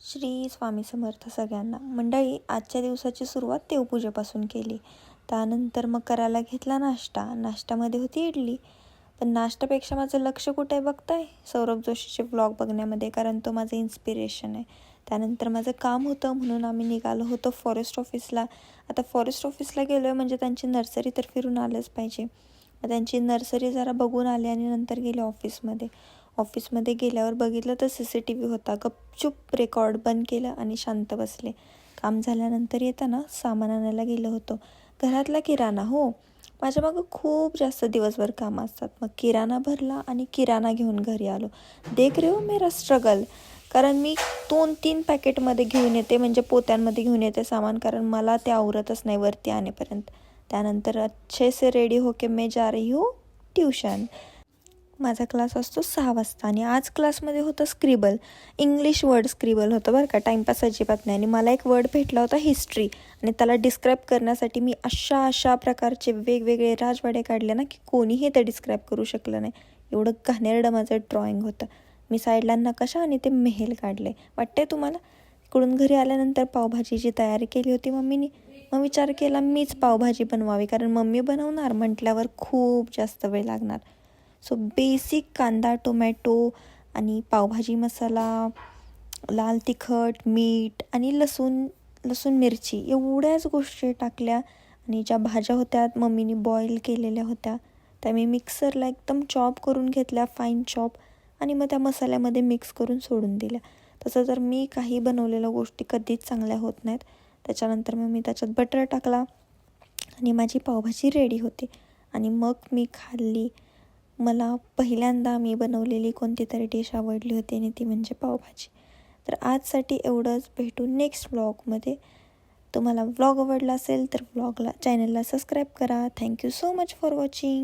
श्री स्वामी समर्थ सगळ्यांना. मंडळी, आजच्या दिवसाची सुरुवात देवपूजेपासून केली. त्यानंतर मग करायला घेतला नाश्ता. नाश्त्यामध्ये होती इडली. पण नाश्त्यापेक्षा माझं लक्ष कुठे आहे बघताय? सौरभ जोशीचे व्लॉग बघण्यामध्ये, कारण तो माझं इन्स्पिरेशन आहे. त्यानंतर माझं काम होतं म्हणून आम्ही निघालो होतो फॉरेस्ट ऑफिसला. आता फॉरेस्ट ऑफिसला गेलो आहे म्हणजे त्यांची नर्सरी तर फिरून आलंच पाहिजे. त्यांची नर्सरी जरा बघून आले आणि नंतर गेले ऑफिसमध्ये गेल्यावर बघितलं तर CCTV होता. गपचूप रेकॉर्ड बंद केलं आणि शांत बसले. काम झाल्यानंतर येताना सामान आणायला गेलो होतो. घरातला किराणा, हो, माझ्या मागं खूप जास्त दिवसभर कामं असतात. मग किराणा भरला आणि किराणा घेऊन घरी आलो. देख रे हो मेरा स्ट्रगल. कारण मी 2-3 पॅकेटमध्ये घेऊन येते, म्हणजे पोत्यांमध्ये घेऊन येते सामान, कारण मला ते आवरतच नाही वरती आणेपर्यंत. त्यानंतर अच्छे से रेडी होके मैं जा रही हूँ ट्यूशन. माझा क्लास असतो 6 वाजता आणि आज क्लासमध्ये होतं स्क्रिबल. इंग्लिश वर्ड स्क्रिबल होतं बरं का, टाईमपास अजिबात नाही. आणि मला एक वर्ड भेटला होता हिस्ट्री, आणि त्याला डिस्क्राईब करण्यासाठी मी अशा प्रकारचे वेगवेगळे राजवाडे काढले ना की कोणीही ते डिस्क्राईब करू शकलं नाही. एवढं घाणेरडं माझं ड्रॉइंग होतं. मी साईडला नकाशा आणि ते मेहेल काढले. वाटते तुम्हाला? इकडून घरी आल्यानंतर पावभाजीची तयारी केली होती मम्मीने. मग विचार केला मीच पावभाजी बनवावी, कारण मम्मी बनवणार म्हटल्यावर खूप जास्त वेळ लागणार. सो बेसिक कांदा, टोमॅटो आणि पावभाजी मसाला, लाल तिखट, मीठ आणि लसूण मिरची एवढ्याच गोष्टी टाकल्या. आणि ज्या भाज्या होत्या मम्मीने बॉईल केलेल्या होत्या त्या मी मिक्सरला एकदम चॉप करून घेतल्या, फाईन चॉप, आणि मग त्या मसाल्यामध्ये मिक्स करून सोडून दिल्या. तसं तर मी काही बनवलेल्या गोष्टी कधीच चांगल्या होत नाहीत. त्याच्यानंतर मग मी त्याच्यात बटर टाकला आणि माझी पावभाजी रेडी होती. आणि मग मी खाल्ली. मला पहिल्यांदा मी बनवलेली कोणती तरी डिश आवडली होती आणि ती म्हणजे पावभाजी. तर आजसाठी एवढंच. भेटू नेक्स्ट व्लॉगमध्ये. तुम्हाला व्लॉग आवडला असेल तर चॅनलला सबस्क्राईब करा. Thank you so much for watching.